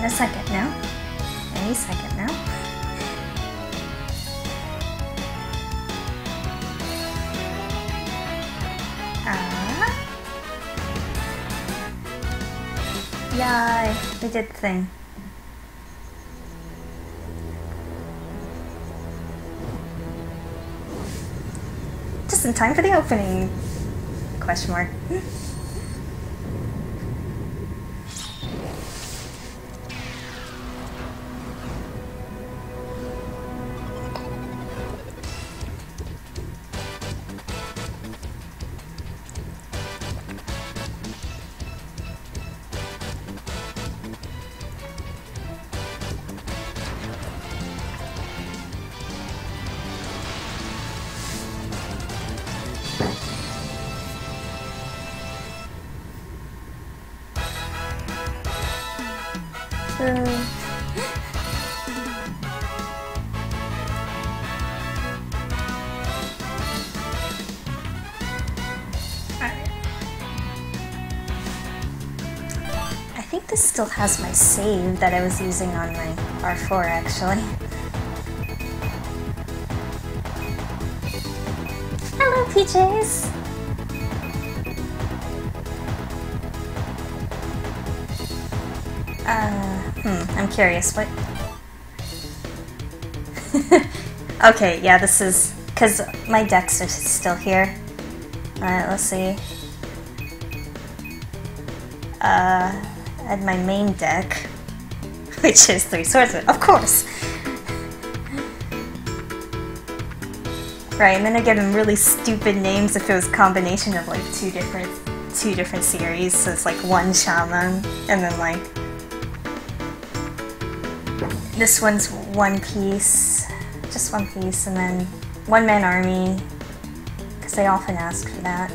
a second now. Any second now. Yay, we did the thing. Just in time for the opening. Question mark. I think this still has my save that I was using on my R4 actually. Hello, PJs! I'm curious, what? Okay, yeah, this is... because my decks are still here. Let's see. And my main deck, which is 3 swordsmen, of course! Right, and then I give them really stupid names if it was a combination of like two different series, so it's like one shaman, and then like this one's one piece, just one piece, and then one-man army, because they often ask for that.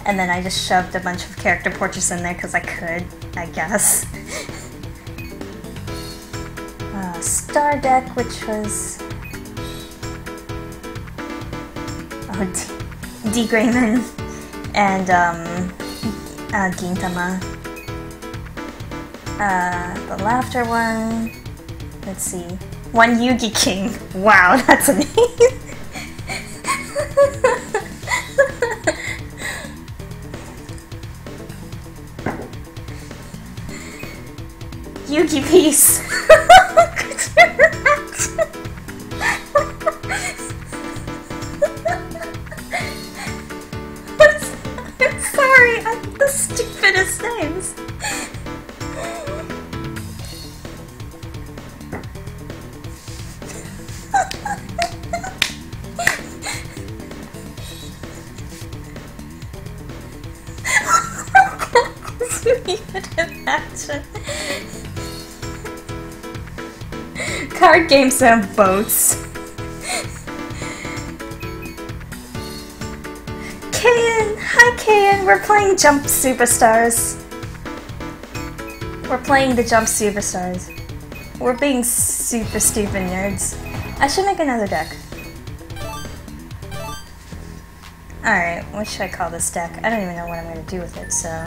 And then I just shoved a bunch of character portraits in there because I could, I guess. Star deck, which was... D. Grayman and Gintama. The laughter one, let's see, one Yugi King. Wow, that's a name. Yugi Peace. I'm sorry, I'm the stupidest names. You could imagine. Card games and boats. Kayan! Hi Kayan! We're playing Jump Superstars. We're playing the Jump Superstars. We're being super stupid nerds. I should make another deck. Alright, what should I call this deck? I don't even know what I'm going to do with it, so...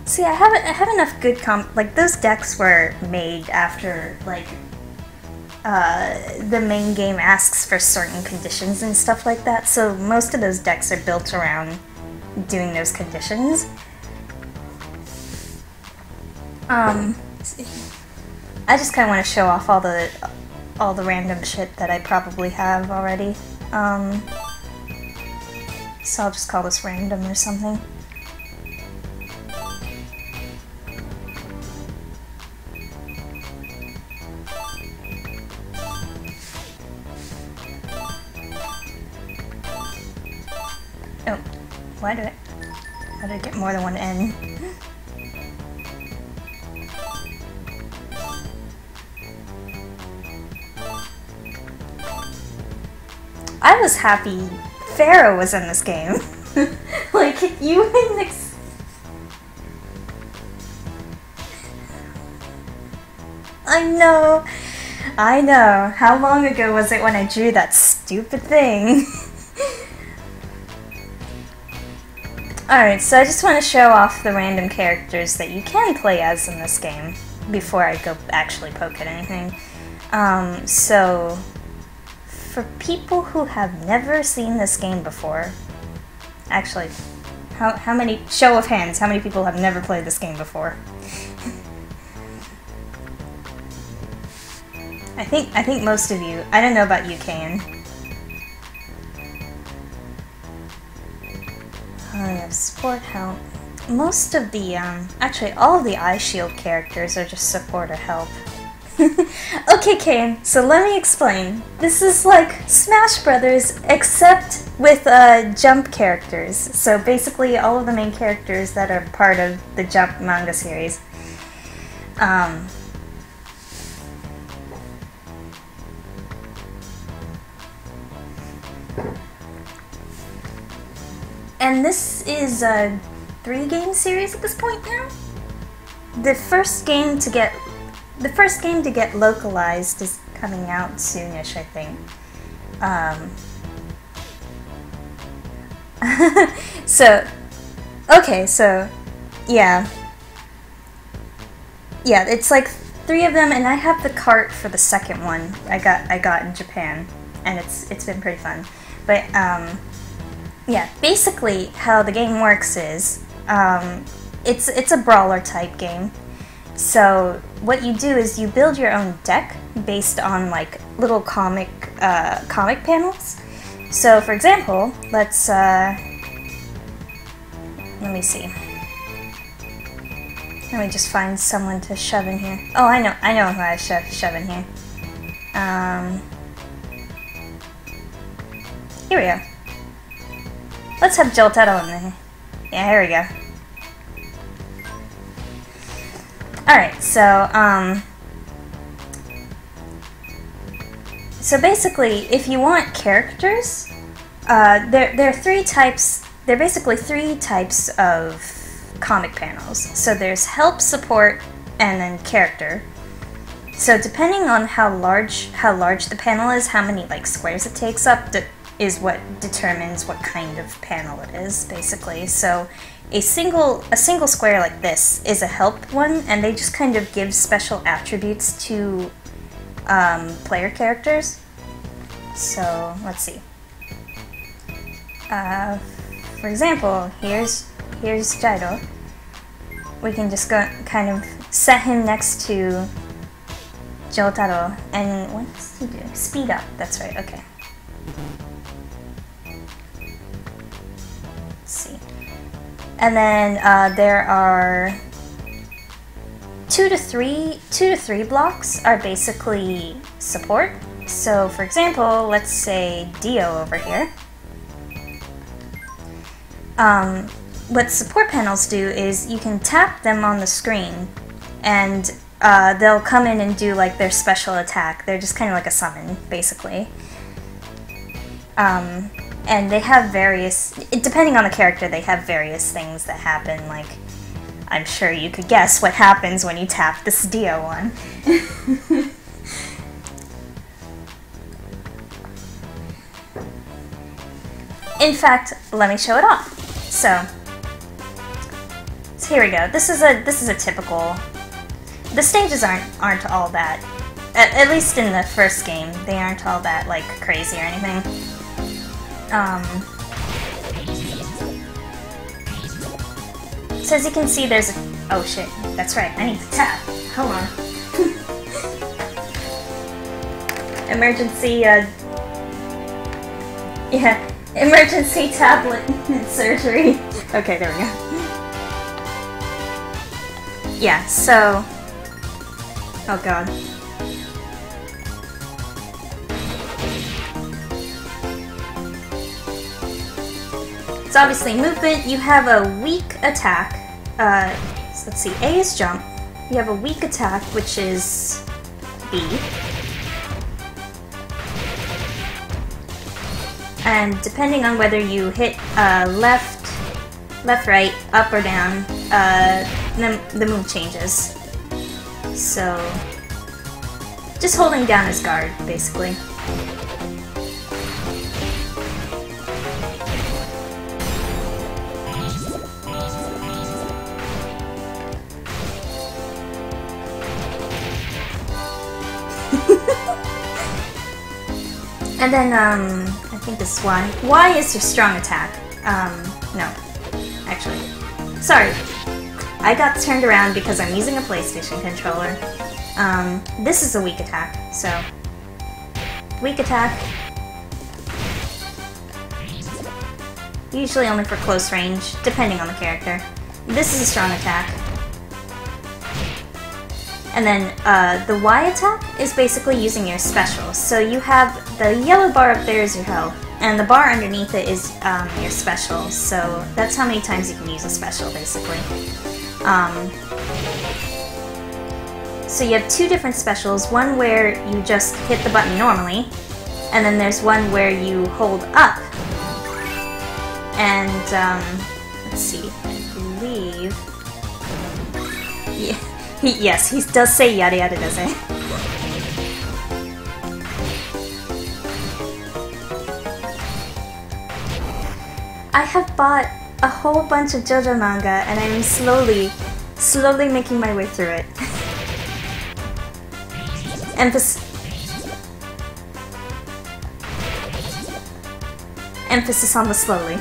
See, I have enough good like, those decks were made after, like, the main game asks for certain conditions and stuff like that, so most of those decks are built around doing those conditions. I just kind of want to show off all the random shit that I probably have already. So I'll just call this random or something. Oh, how did I get more than one N? I was happy Pharaoh was in this game. Like, you wouldn't I know. How long ago was it when I drew that stupid thing? Alright, so I just want to show off the random characters that you can play as in this game before I go actually poke at anything. So, for people who have never seen this game before, actually, how many, show of hands, how many people have never played this game before? I think most of you. I don't know about you, Kane. Oh, you have support, help. Most of the, actually all of the Eye Shield characters are just support or help. Okay, Kane, so let me explain. This is like Smash Brothers, except with, Jump characters. So basically all of the main characters that are part of the Jump manga series. And this is a 3-game series at this point now. The first game to get localized is coming out soonish, I think. Yeah, it's like 3 of them, and I have the cart for the second one. I got in Japan, and it's been pretty fun. But yeah, basically how the game works is, it's a brawler type game. So what you do is you build your own deck based on like little comic panels. So for example, let me see. Let me just find someone to shove in here. Oh, I know who I shove in here. Here we go. Let's have Jotaro in there. Yeah, here we go. Alright, so basically, if you want characters, there are 3 types, there are basically 3 types of comic panels. So there's help, support, and then character. So depending on how large the panel is, how many like squares it takes up, is what determines what kind of panel it is, basically. So a single square like this is a help one, and they just kind of give special attributes to player characters. So let's see. For example, here's Gyro. We can just go kind of set him next to Jotaro, and what does he do? Speed up. That's right. Okay. See. And then there are 2 to 3 blocks are basically support. So for example, let's say Dio over here. What support panels do is you can tap them on the screen, and they'll come in and do like their special attack. They're just kind of like a summon, basically. And they have various, depending on the character, they have various things that happen, like, I'm sure you could guess what happens when you tap this Dio one. In fact, let me show it off. So here we go. This is a typical, the stages aren't all that, at least in the first game, they aren't all that, like, crazy or anything. So as you can see, there's a... Oh shit, that's right, I need to tap. Hold on. Emergency, yeah, emergency tablet surgery. Okay, there we go. Yeah, so... Oh god. So obviously movement, you have a weak attack. So let's see, A is jump. You have a weak attack, which is B. And depending on whether you hit left, right, up or down, the move changes. So just holding down his guard, basically. And then, I think this is Y. Y is your strong attack. No. Actually. Sorry. I got turned around because I'm using a PlayStation controller. This is a weak attack, so... Weak attack. Usually only for close range, depending on the character. This is a strong attack. And then the Y attack is basically using your specials. So you have the yellow bar up there is your health, and the bar underneath it is your specials. So that's how many times you can use a special, basically. So you have two different specials, one where you just hit the button normally, and then there's one where you hold up. And, let's see, I believe... Yeah. Yes, he does say yada yada, does he? I have bought a whole bunch of JoJo manga and I'm slowly making my way through it. Emphasis on the slowly.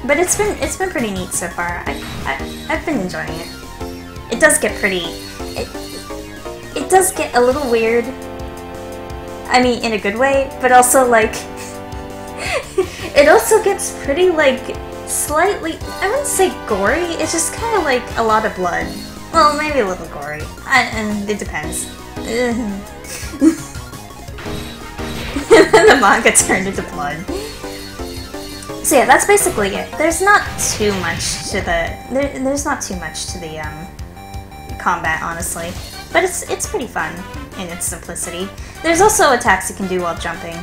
But it's been pretty neat so far. I've been enjoying it. It does get pretty... It does get a little weird. I mean, in a good way, but also, like... it also gets pretty, like, slightly... I wouldn't say gory, it's just kind of like a lot of blood. Well, maybe a little gory. And it depends. The manga turned into blood. So yeah, that's basically it. There's not too much to the there's not too much to the combat, honestly, but it's pretty fun in its simplicity. There's also attacks you can do while jumping.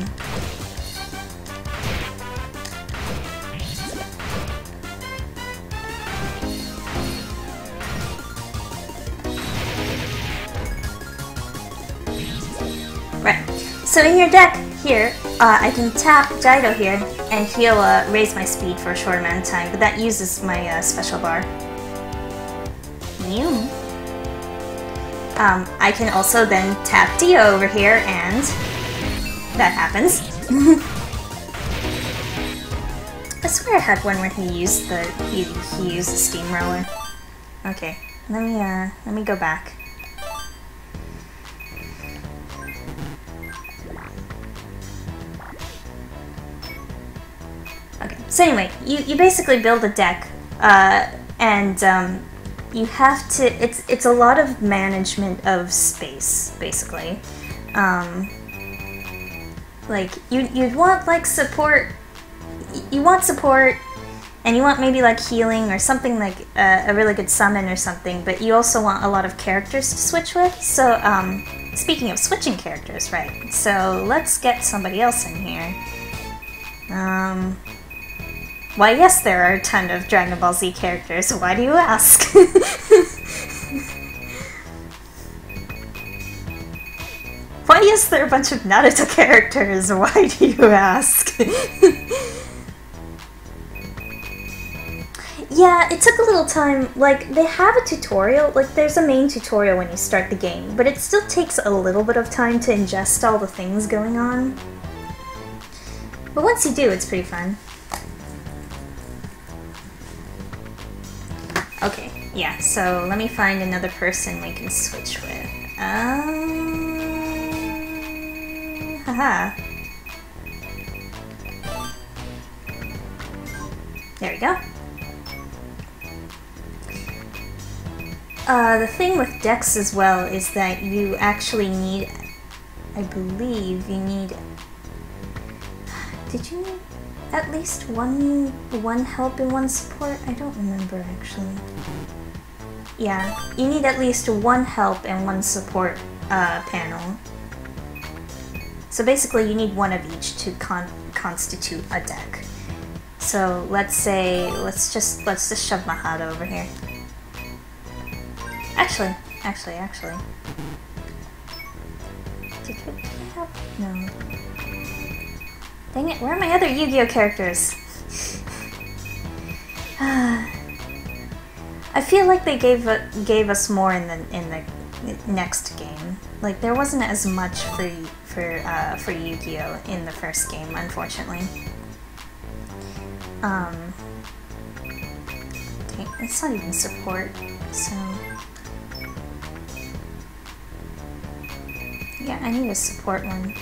Right. So in your deck here, I can tap Jaido here, and he'll raise my speed for a short amount of time, but that uses my special bar. Mew. I can also then tap Dio over here, and that happens. I swear I had one where he used the he used the steamroller. Okay, let me go back. Okay, so anyway, you basically build a deck, and you have to, it's a lot of management of space, basically. Like, you'd want, like, support, you want support, and you want maybe, like, healing or something like a really good summon or something, but you also want a lot of characters to switch with, so, speaking of switching characters, right, so let's get somebody else in here. Why, yes, there are a ton of Dragon Ball Z characters. Why do you ask? Why, yes, there are a bunch of Naruto characters. Why do you ask? Yeah, it took a little time. Like, they have a tutorial. Like, there's a main tutorial when you start the game, but it still takes a little bit of time to ingest all the things going on. But once you do, it's pretty fun. Okay, yeah, so let me find another person we can switch with. Haha. There we go. The thing with decks as well is that you actually need, I believe you need, did you need at least one help and one support? I don't remember actually. Yeah, you need at least one help and one support panel. So basically you need one of each to constitute a deck. So let's say, let's just shove Mahado over here. Actually. Did we have, no. Dang it, where are my other Yu-Gi-Oh characters? I feel like they gave us more in the next game. like there wasn't as much for Yu-Gi-Oh in the first game, unfortunately. Okay, it's not even support, so yeah, I need a support one.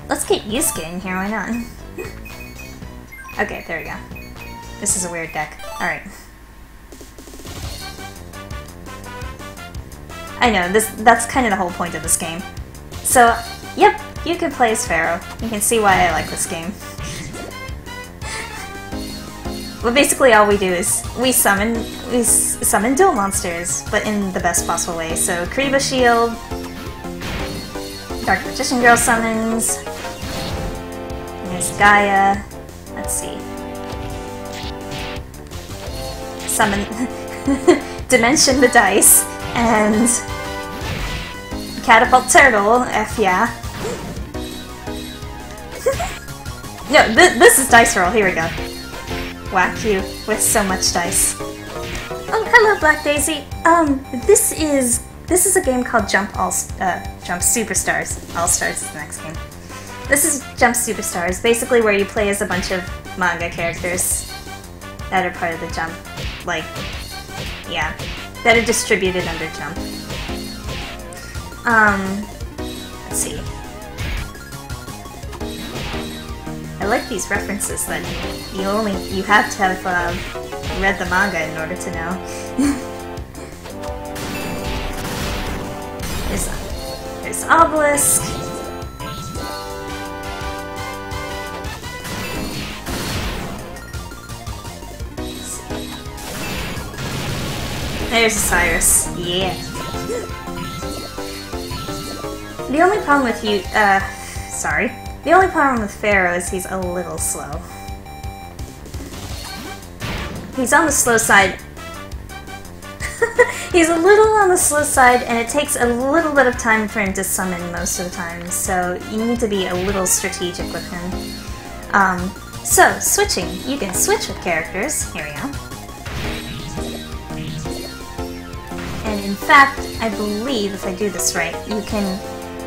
Let's get Yusuke in here, why not? Okay, there we go. This is a weird deck. Alright. I know, that's kind of the whole point of this game. So, yep, you can play as Pharaoh. You can see why I like this game. But basically all we do is we summon dual monsters, but in the best possible way. So Kuriboh Shield, Dark Magician Girl summons, there's Gaia, let's see. Summon Dimension the Dice, and Catapult Turtle, F yeah. No, this is Dice Roll, here we go. Whack you with so much dice. Oh, hello, Black Daisy. This is a game called Jump Superstars. All Stars is the next game. This is Jump Superstars, basically where you play as a bunch of manga characters that are part of the Jump, like, yeah, that are distributed under Jump. Let's see. I like these references that you have to have read the manga in order to know. there's Obelisk. There's Osiris. Yeah. The only problem with you, sorry. The only problem with Pharaoh is he's a little slow. He's on the slow side. He's a little on the slow side, and it takes a little bit of time for him to summon most of the time, so you need to be a little strategic with him. So, switching. You can switch with characters. Here we go. And in fact, I believe, if I do this right, you can...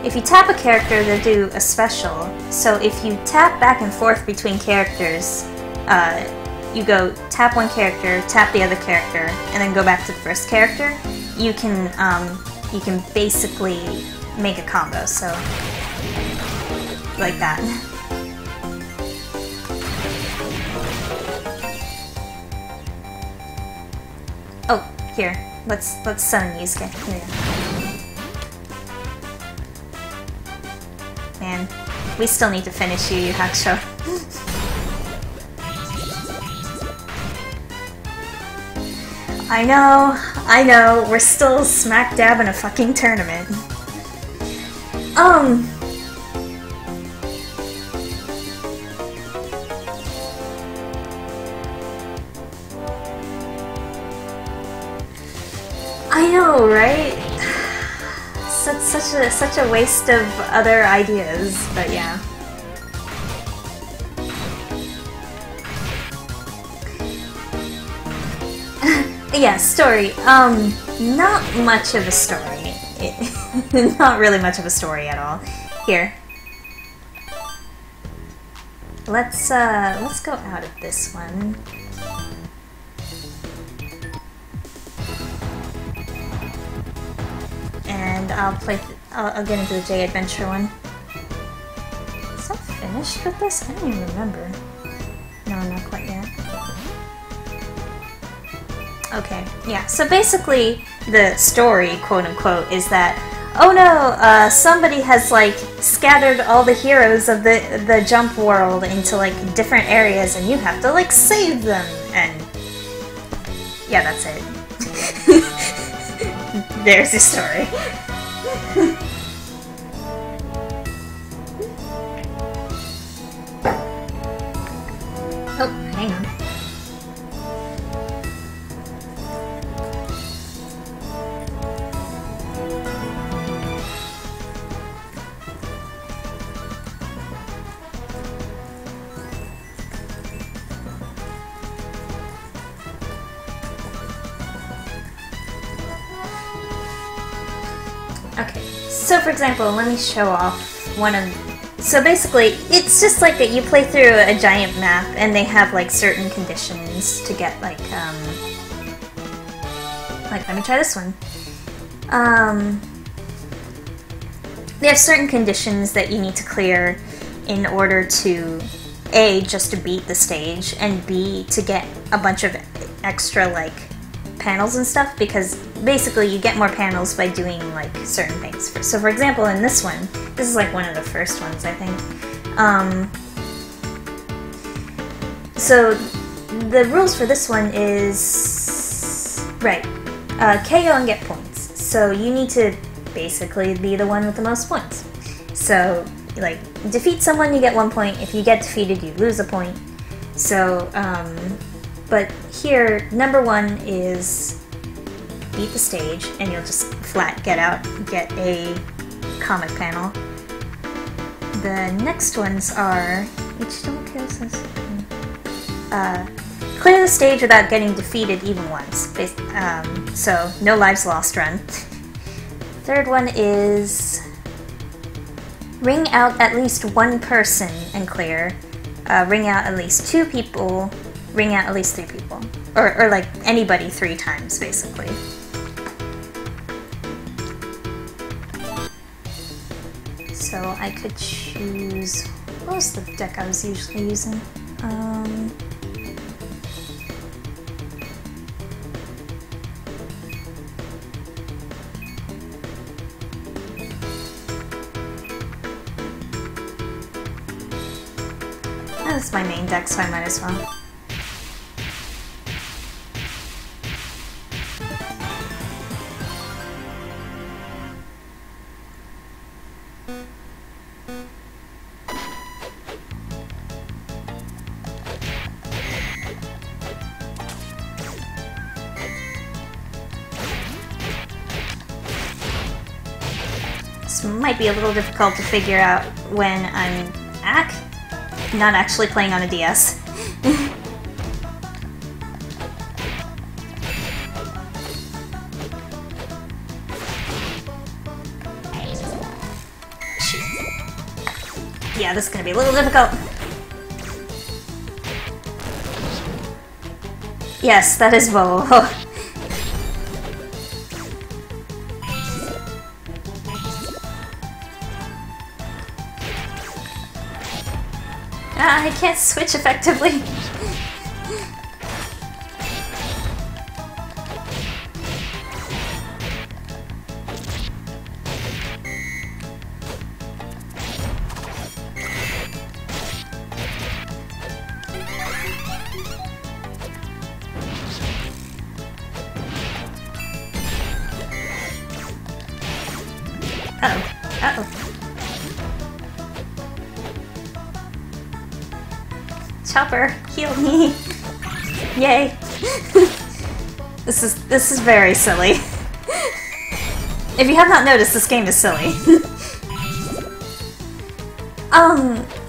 If you tap a character, they'll do a special. So if you tap back and forth between characters, you go tap one character, tap the other character, and then go back to the first character, you can basically make a combo, so like that. Oh, here. Let's summon Yusuke. Here we go. Man, we still need to finish Yu Yu Hakusho. I know, we're still smack dab in a fucking tournament. I know, right? Such a waste of other ideas, but yeah. Yeah, story. Not much of a story. Not really much of a story at all. Here. Let's go out of this one. And I'll get into the J Adventure one. Is that finished with this? I don't even remember. No, not quite yet. Okay, yeah, so basically the story, quote-unquote, is that, oh no, somebody has, like, scattered all the heroes of the Jump world into, like, different areas, and you have to, like, save them, and... yeah, that's it. There's the story. Oh, hang on. Okay, so for example, let me show off one of... So basically, it's just like that you play through a giant map and they have like certain conditions to get like, let me try this one. They have certain conditions that you need to clear in order to, A, just to beat the stage, and B, to get a bunch of extra, like, panels and stuff, because basically you get more panels by doing, like, certain things. So for example, in this one, this is like one of the first ones, I think. So the rules for this one is... Right. KO and get points. So you need to basically be the one with the most points. So, like, defeat someone, you get 1 point. If you get defeated, you lose a point. So, but here, number 1 is beat the stage, and you'll just flat get a comic panel. The next ones are each double kill says clear the stage without getting defeated even once. So no lives lost run. Third one is ring out at least 1 person and clear. Ring out at least 2 people. Ring out at least 3 people. Or like anybody 3 times, basically. So I could choose... What was the deck I was usually using? That's my main deck, so I might as well. This might be a little difficult to figure out when I'm not actually playing on a DS. Yeah, this is gonna be a little difficult. Yes, that is Volo. I can't switch effectively. Uh-oh. Uh-oh. Chopper, heal me! Yay! This is very silly. If you have not noticed, this game is silly.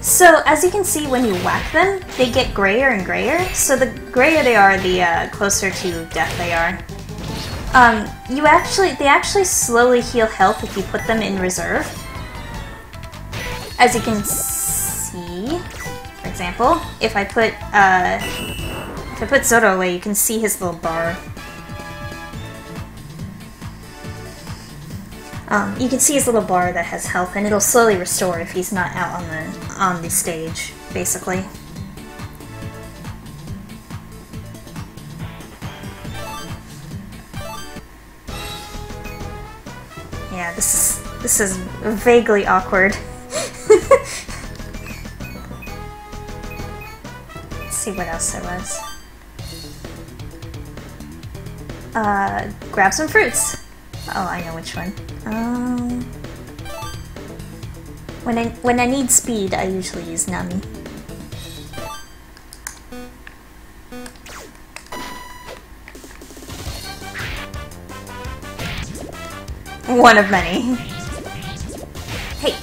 So as you can see, when you whack them, they get grayer and grayer. So the grayer they are, the closer to death they are. They actually slowly heal health if you put them in reserve. As you can see. For example, if I put Zoro away, you can see his little bar. You can see his little bar that has health, and it'll slowly restore if he's not out on the stage, basically. Yeah, this is vaguely awkward. See what else there was. Grab some fruits. Oh, I know which one. When I need speed, I usually use Nami. One of many. Hey.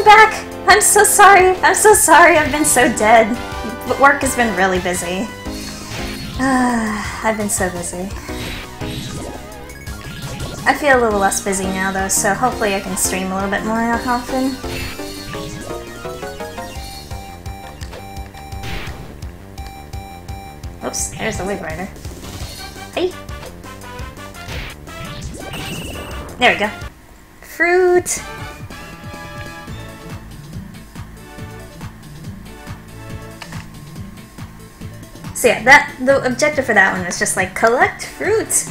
I'm back! I'm so sorry! I'm so sorry I've been so dead. But work has been really busy. I've been so busy. I feel a little less busy now though, so hopefully I can stream a little bit more often. Oops, there's the Wig Rider. Hey! There we go. Fruit! So yeah, the objective for that one was just like, collect fruit!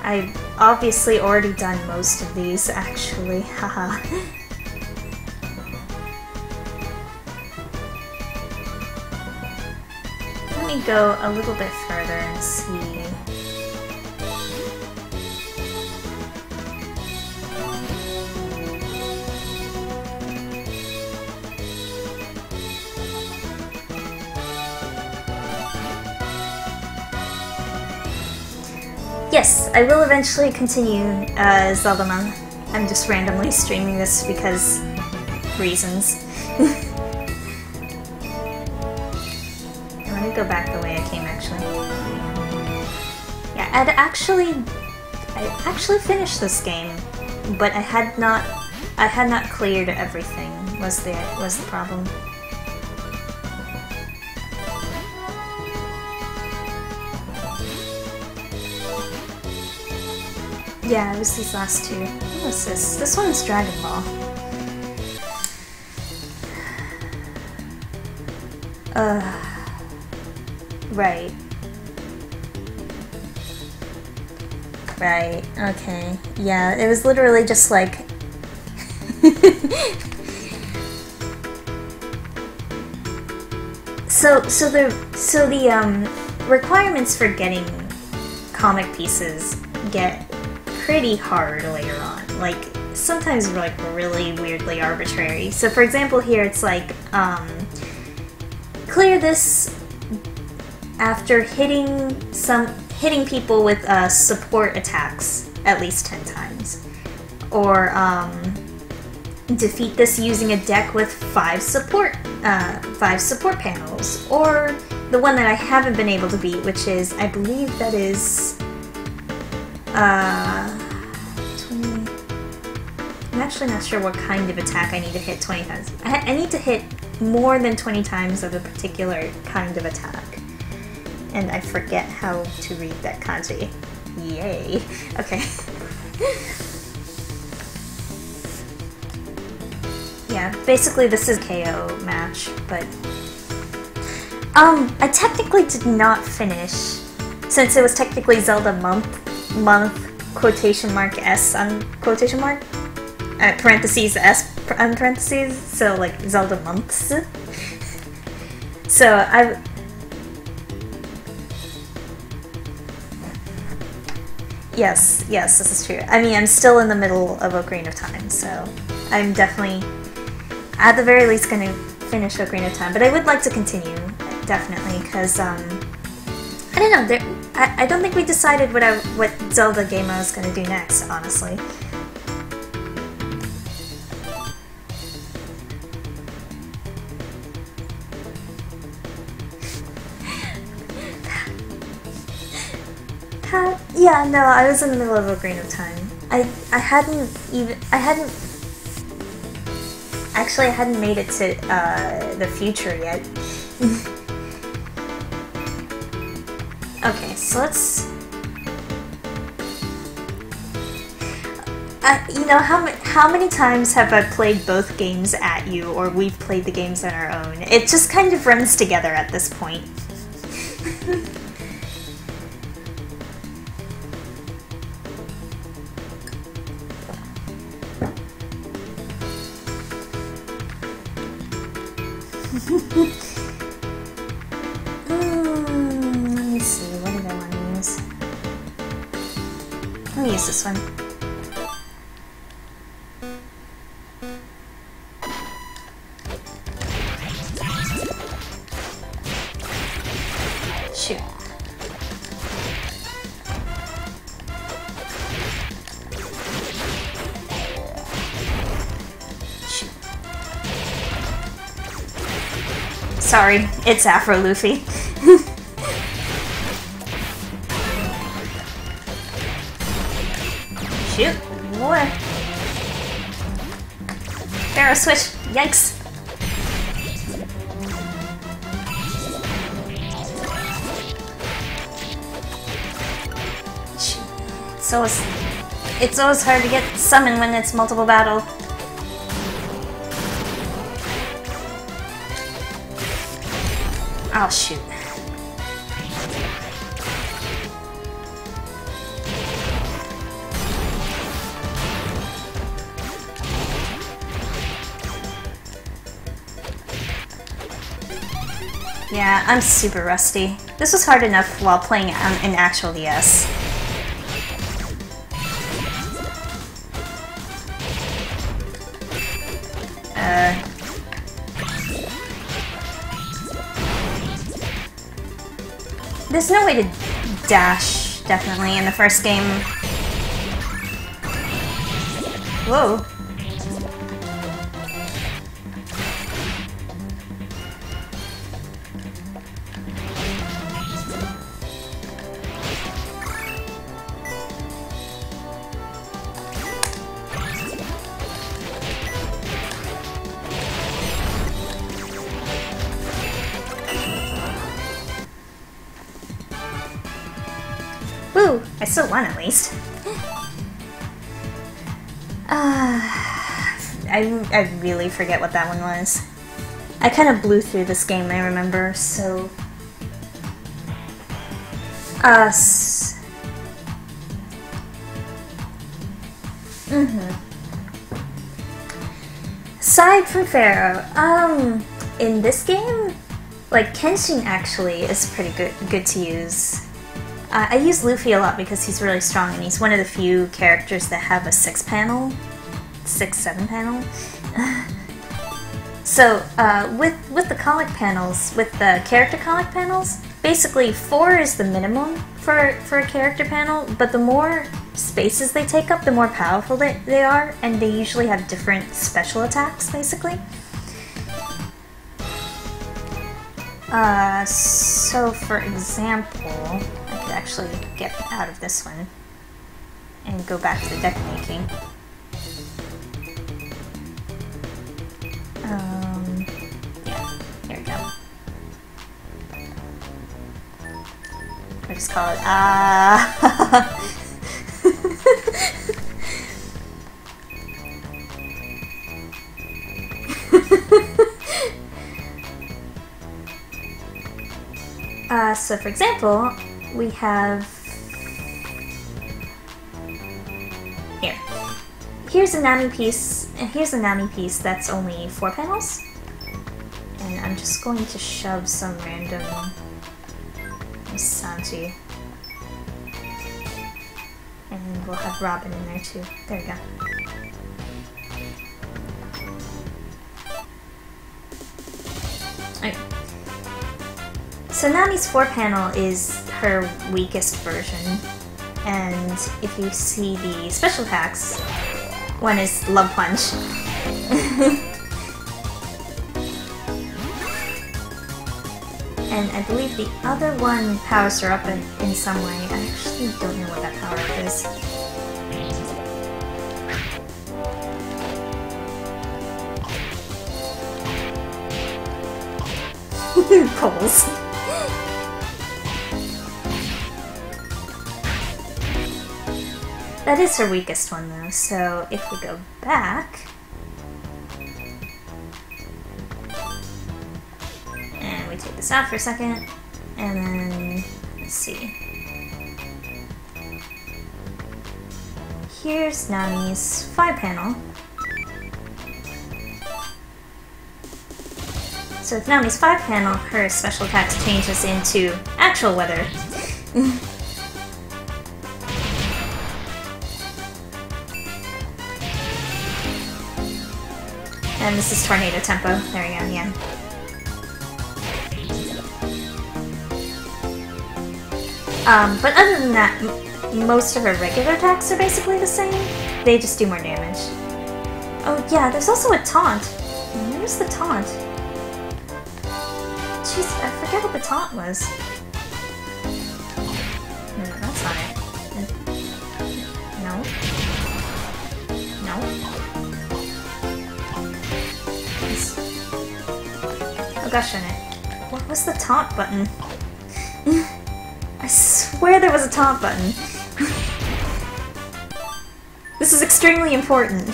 I've obviously already done most of these, actually, haha. Let me go a little bit further and see. Yes, I will eventually continue Zelda Month. I'm just randomly streaming this because reasons. Let me go back the way I came actually. Yeah, I actually finished this game, but I had not cleared everything was the problem. Yeah, it was these last two. What was this? This one's Dragon Ball. Right. Right, okay. Yeah, it was literally just like... So the requirements for getting comic pieces get pretty hard later on. Like, sometimes like really weirdly arbitrary. So for example here it's like, clear this after hitting people with support attacks at least 10 times. Or defeat this using a deck with 5 support panels. Or the one that I haven't been able to beat, which is, I believe that is 20... I'm actually not sure what kind of attack I need to hit 20 times. I need to hit more than 20 times of a particular kind of attack. And I forget how to read that kanji. Yay. Okay. Yeah, basically this is a KO match, but... I technically did not finish, since it was technically Zelda month, quotation mark S on quotation mark, parentheses S on parentheses, so like Zelda months. So Yes, this is true. I mean, I'm still in the middle of Ocarina of Time, so I'm definitely, at the very least, going to finish Ocarina of Time. But I would like to continue, definitely, because, I don't know, I don't think we decided what Zelda game I was going to do next, honestly. Yeah, no, I was in the middle of Ocarina of Time. I hadn't made it to the future yet. Okay, so let's... you know, how many times have I played both games at you, or we've played the games on our own? It just kind of runs together at this point. Let me see, what did I want to use? Let me use this one. Shoot. Sorry, it's Afro Luffy. Shoot, more. Pharaoh switch, yikes. It's always hard to get summoned when it's multiple battle. Oh shoot. Yeah, I'm super rusty. This was hard enough while playing an actual DS. There's no way to dash, definitely, in the first game. Whoa. Woo! I still won at least. I really forget what that one was. I kind of blew through this game, I remember, so... Aside from Pharaoh, in this game, like, Kenshin actually is pretty good to use. I use Luffy a lot because he's really strong and he's one of the few characters that have a 6-7 panel. So, with the comic panels, with the character comic panels, basically 4 is the minimum for a character panel, but the more spaces they take up, the more powerful they are, and they usually have different special attacks, basically. So for example, I could actually get out of this one and go back to the deck making. Yeah, here we go. I'll just call it, so for example, we have here. Here's a Nami piece, and here's a Nami piece that's only 4 panels. And I'm just going to shove some random Sanji. And we'll have Robin in there too. There we go. Okay. So Nami's 4 panel is her weakest version, and if you see the special attacks, one is Love Punch. And I believe the other one powers her up in some way. I actually don't know what that power up is. Poles. That is her weakest one though, so if we go back... and we take this out for a second, and then, let's see. Here's Nami's 5 panel. So with Nami's 5 panel, her special attacks changes into actual weather. And this is Tornado Tempo. There we go, yeah. But other than that, most of her regular attacks are basically the same. They just do more damage. Oh yeah, there's also a taunt. Where's the taunt? jeez, I forget what the taunt was. No, that's not it. No. No. Oh gosh darn it. What was the taunt button? I swear there was a taunt button. This is extremely important.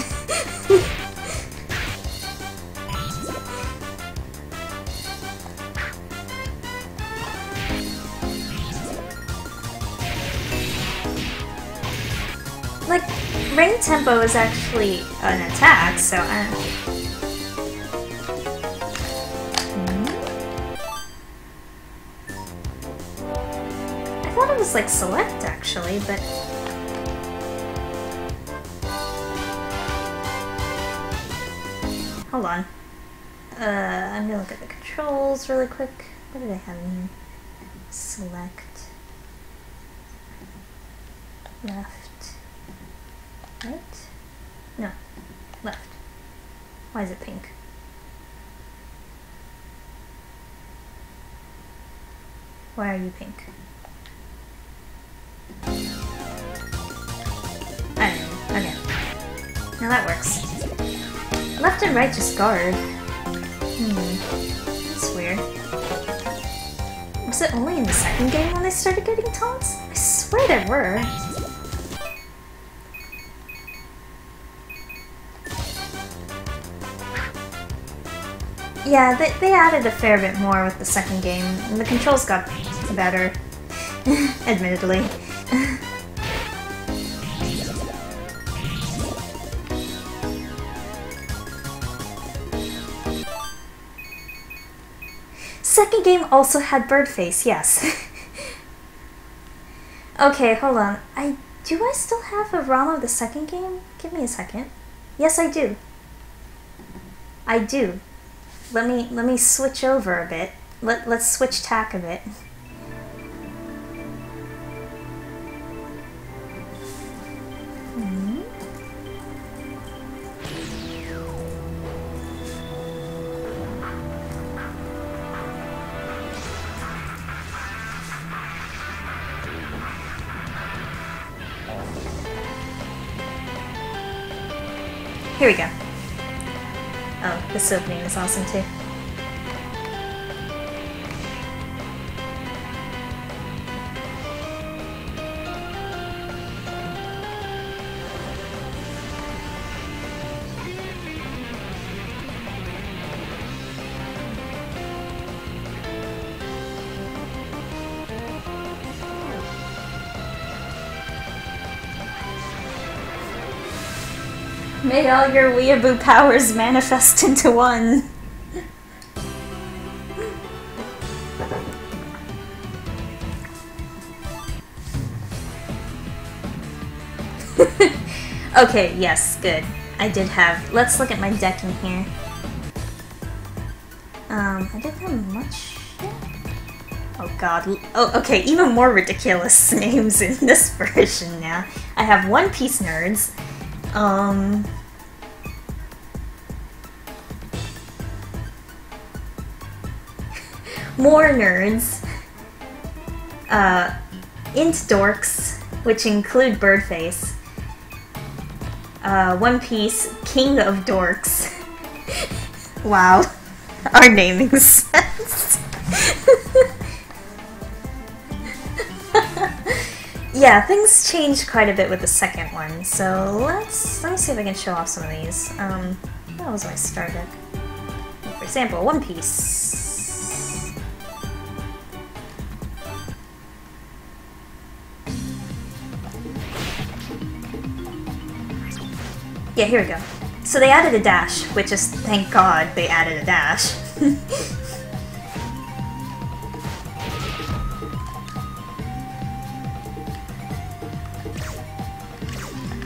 Like, rain tempo is actually an attack, so I thought it was like select actually, but hold on. I'm gonna look at the controls really quick. What did I have in here? Select. Left. Right? No. Left. Why is it pink? Why are you pink? I don't know. Okay. Now that works. Left and right just guard. That's weird. Was it only in the second game when they started getting taunts? I swear there were. Yeah, they added a fair bit more with the second game, and the controls got better, admittedly. Second game also had Birdface, yes. Okay, hold on. Do I still have a ROM of the second game? Give me a second. Yes, I do. I do. Let me switch over a bit. Let's switch tack a bit. Here we go. Oh, this opening is awesome too. May all your weeaboo powers manifest into one. Okay, yes, good. I did have... Let's look at my deck in here. I didn't have much... Oh god. Oh, okay, even more ridiculous names in this version now. I have One Piece nerds. More nerds. Int dorks, which include Birdface. One Piece, King of Dorks. Wow. Our naming sense. Yeah, things changed quite a bit with the second one, so let me see if I can show off some of these. What was my star deck? For example, One Piece. Yeah, here we go. So they added a dash, which is, thank God they added a dash.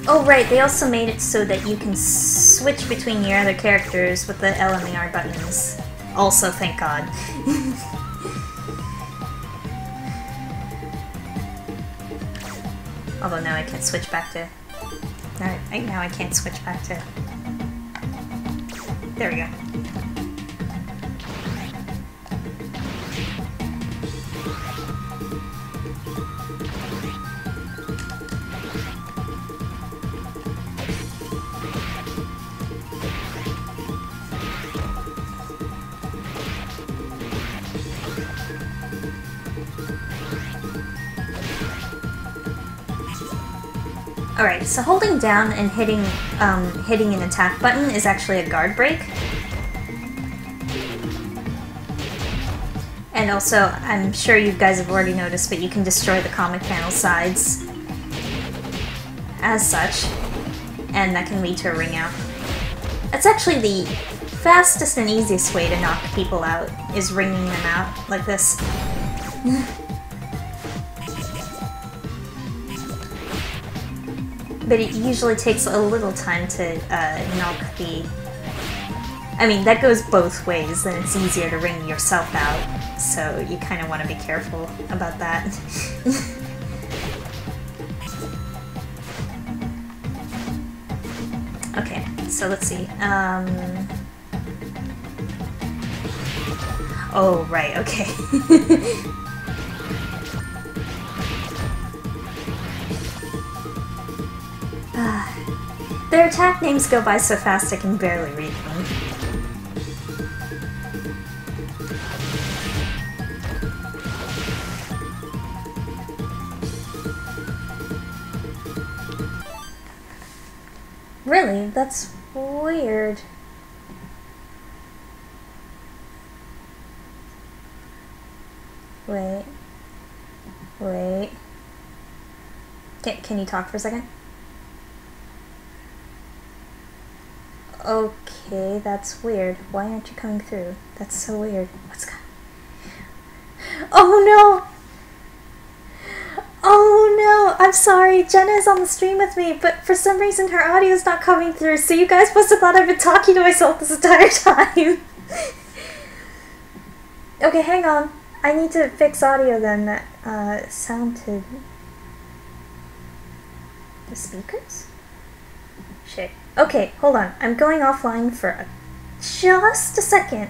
Oh right, they also made it so that you can switch between your other characters with the L and the R buttons. Also, thank God. Although now I can't switch back to... Now I can't switch back to... There we go. Alright, so holding down and hitting an attack button is actually a guard break. And also, I'm sure you guys have already noticed, but you can destroy the comic panel sides as such, and that can lead to a ring out. That's actually the fastest and easiest way to knock people out, is ringing them out like this. But it usually takes a little time to knock the... I mean, that goes both ways, then it's easier to ring yourself out, so you kind of want to be careful about that. Okay, so let's see. Oh, right, okay. Their attack names go by so fast I can barely read them. Really? That's weird. Wait. Wait. Can you talk for a second? Okay, that's weird. Why aren't you coming through? That's so weird. What's going on? Oh no! Oh no! I'm sorry, Jenna is on the stream with me, but for some reason her audio is not coming through, so you guys must have thought I've been talking to myself this entire time. Okay, hang on. I need to fix audio then that sounded... The speakers? Shit. Okay, hold on. I'm going offline for just a second.